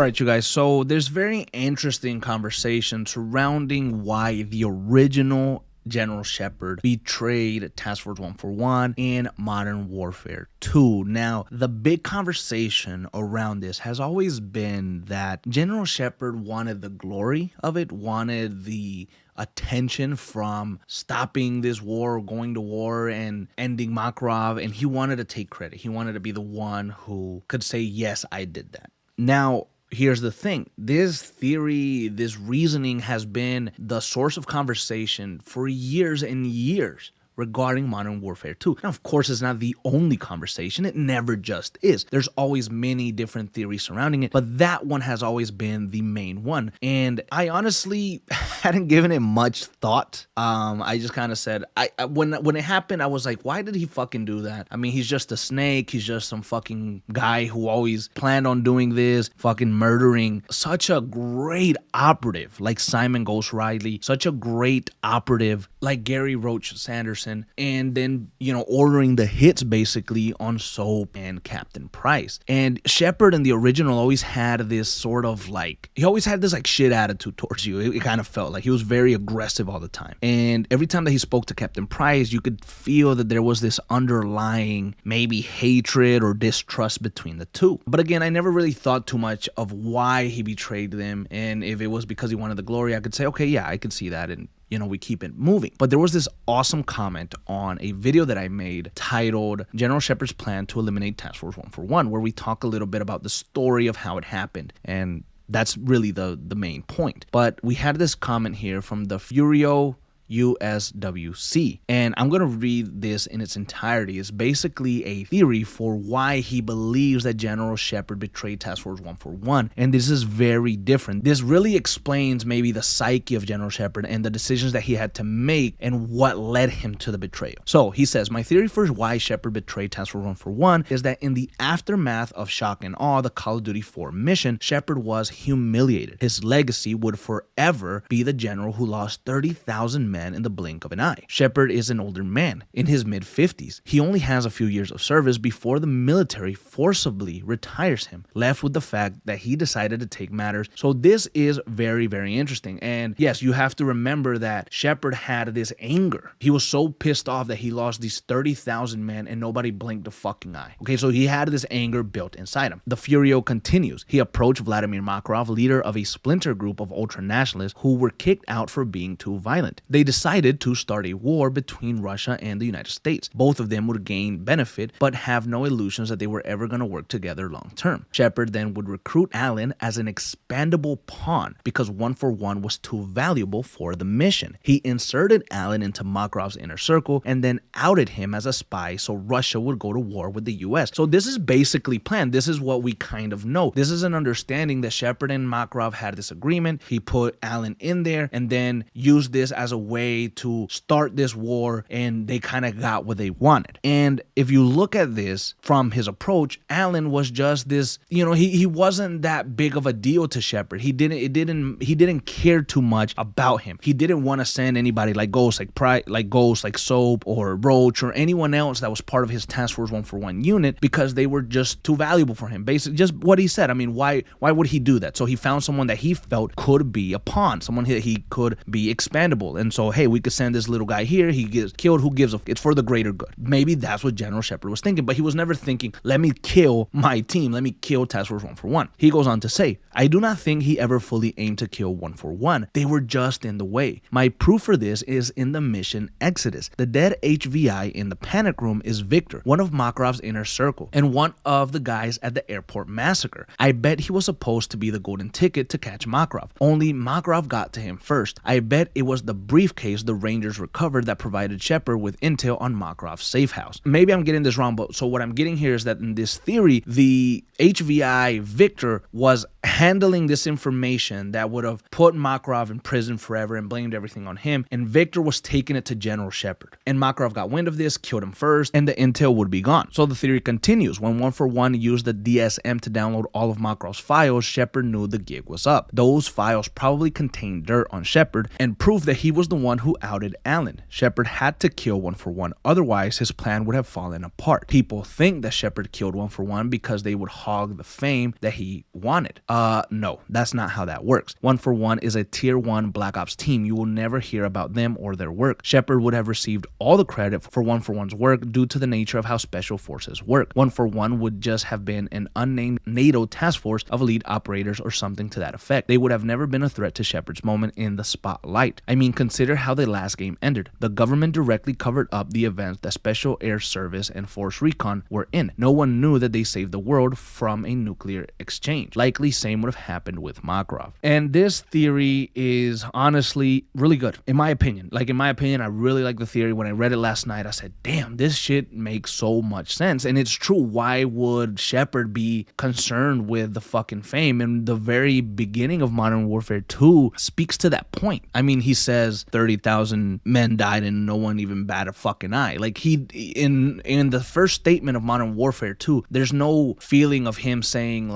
Alright, you guys, so there's very interesting conversation surrounding why the original General Shepard betrayed Task Force 141 in Modern Warfare 2. Now, the big conversation around this has always been that General Shepard wanted the glory of it, wanted the attention from stopping this war, going to war and ending Makarov, and he wanted to take credit. He wanted to be the one who could say, yes, I did that. Now, here's the thing. This theory, this reasoning has been the source of conversation for years and years regarding Modern Warfare 2. Now, of course, it's not the only conversation. It never just is. There's always many different theories surrounding it, but that one has always been the main one. And I honestly hadn't given it much thought. I just kind of said, when it happened, I was like, why did he fucking do that? I mean, he's just a snake. He's just some fucking guy who always planned on doing this, fucking murdering such a great operative like Simon Ghost Riley, such a great operative like Gary Roach Sanderson, and then, ordering the hits basically on Soap and Captain Price. And Shepard in the original always had this sort of he always had this shit attitude towards you. It kind of felt like he was very aggressive all the time. And every time that he spoke to Captain Price, you could feel that there was this underlying maybe hatred or distrust between the two. But again, I never really thought too much of why he betrayed them. And if it was because he wanted the glory, I could say, okay, yeah, I could see that. And we keep it moving. But there was this awesome comment on a video that I made titled General Shepard's Plan to Eliminate Task Force 141, where we talk a little bit about the story of how it happened. And that's really the main point. But we had this comment here from the Furio USWC, and I'm going to read this in its entirety. It's basically a theory for why he believes that General Shepard betrayed Task Force 141, and this is very different. This really explains maybe the psyche of General Shepard and the decisions that he had to make and what led him to the betrayal. So he says, my theory for why Shepard betrayed Task Force 141 is that in the aftermath of Shock and Awe, the Call of Duty 4 mission, Shepard was humiliated. His legacy would forever be the general who lost 30,000 men in the blink of an eye. Shepard is an older man in his mid-50s. He only has a few years of service before the military forcibly retires him, left with the fact that he decided to take matters. So this is very, very interesting. And yes, you have to remember that Shepard had this anger. He was so pissed off that he lost these 30,000 men and nobody blinked a fucking eye. Okay, so he had this anger built inside him. The Furio continues. He approached Vladimir Makarov, leader of a splinter group of ultra-nationalists who were kicked out for being too violent. They decided to start a war between Russia and the United States. Both of them would gain benefit, but have no illusions that they were ever going to work together long term. Shepard then would recruit Allen as an expendable pawn because 141 was too valuable for the mission. He inserted Allen into Makarov's inner circle and then outed him as a spy so Russia would go to war with the US. So this is basically planned. This is what we kind of know. This is an understanding that Shepard and Makarov had this agreement. He put Allen in there and then used this as a way to start this war, and they kind of got what they wanted. And if you look at this from his approach, Allen was just this, he wasn't that big of a deal to Shepard. He didn't care too much about him. He didn't want to send anybody like Ghost, like Soap or Roach or anyone else that was part of his Task Force 141 unit because they were just too valuable for him. Basically, just what he said. I mean, why would he do that? So he found someone that he felt could be a pawn, someone that he could be expandable. And so, hey, we could send this little guy here. He gets killed. Who gives a it's for the greater good. Maybe that's what General Shepard was thinking, but he was never thinking, let me kill my team. Let me kill Task Force 141. He goes on to say, I do not think he ever fully aimed to kill 141. They were just in the way. My proof for this is in the mission Exodus. The dead HVI in the panic room is Victor, one of Makarov's inner circle, and one of the guys at the airport massacre. I bet he was supposed to be the golden ticket to catch Makarov. Only Makarov got to him first. I bet it was the briefcase the Rangers recovered that provided Shepard with intel on Makarov's safe house. Maybe I'm getting this wrong, but so what I'm getting here is that in this theory, the HVI Victor was handling this information that would have put Makarov in prison forever and blamed everything on him, and Victor was taking it to General Shepard. And Makarov got wind of this, killed him first, and the intel would be gone. So the theory continues. When 141 used the DSM to download all of Makarov's files, Shepard knew the gig was up. Those files probably contained dirt on Shepard and proof that he was the one who outed Allen. Shepard had to kill 141, otherwise his plan would have fallen apart. People think that Shepard killed 141 because they would hog the fame that he wanted. No, that's not how that works. 141 is a tier 1 Black Ops team. You will never hear about them or their work. Shepard would have received all the credit for 141's work due to the nature of how special forces work. 141 would just have been an unnamed NATO task force of elite operators or something to that effect. They would have never been a threat to Shepard's moment in the spotlight. I mean, consider how the last game ended. The government directly covered up the events that Special Air Service and Force Recon were in. No one knew that they saved the world from a nuclear exchange. Likely same would have happened with Makarov. And this theory is honestly really good, in my opinion. In my opinion, I really like the theory. When I read it last night, I said, damn, this shit makes so much sense. And it's true. Why would Shepard be concerned with the fucking fame? And the very beginning of Modern Warfare 2 speaks to that point. I mean, he says 30,000 men died and no one even bat a fucking eye. In the first statement of Modern Warfare 2, there's no feeling of him saying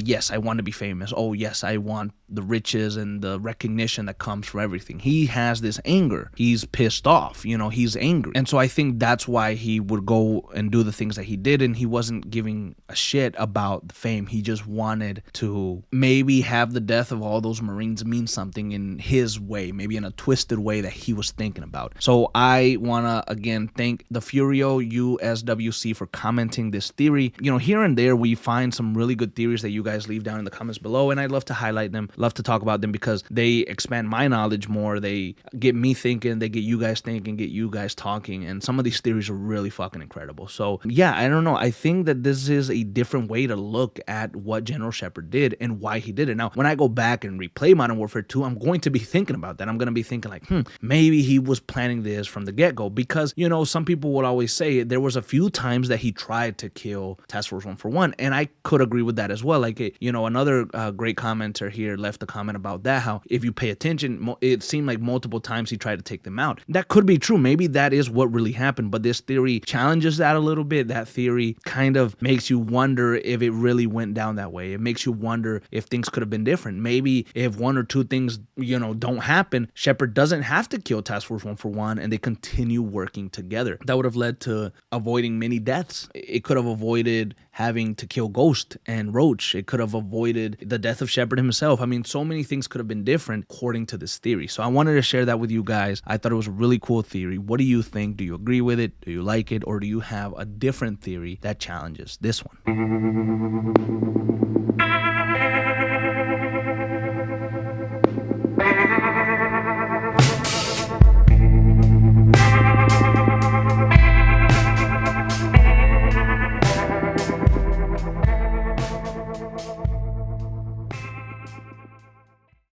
yes, I want to be famous. Oh, yes, I want the riches and the recognition that comes from everything. He has this anger. He's pissed off. He's angry. And so I think that's why he would go and do the things that he did, and he wasn't giving a shit about the fame. He just wanted to maybe have the death of all those Marines mean something in his way, maybe in a twisted way that he was thinking about. So I want to, again, thank the Furio USWC for commenting this theory. Here and there we find some really good theories that you guys leave down in the comments below, and I'd love to highlight them, love to talk about them, because they expand my knowledge more. They get me thinking, they get you guys thinking, get you guys talking, and some of these theories are really fucking incredible. So yeah, I don't know. I think that this is a different way to look at what General Shepard did and why he did it. Now, when I go back and replay Modern Warfare 2, I'm going to be thinking about that. I'm going to be thinking maybe he was planning this from the get-go, because, some people would always say there was a few times that he tried to kill Task Force 141, and I could agree with that as well. Another great commenter here left a comment about that, how if you pay attention, it seemed like multiple times he tried to take them out. That could be true. Maybe that is what really happened, but this theory challenges that a little bit. That theory kind of makes you wonder if it really went down that way. It makes you wonder if things could have been different. Maybe if one or two things, don't happen, Shepard doesn't have to kill Task Force 141 and they continue working together. That would have led to avoiding many deaths. It could have avoided having to kill Ghost and Roach. It could have avoided the death of Shepard himself. I mean, so many things could have been different according to this theory. So I wanted to share that with you guys. I thought it was a really cool theory. What do you think? Do you agree with it? Do you like it? Or do you have a different theory that challenges this one?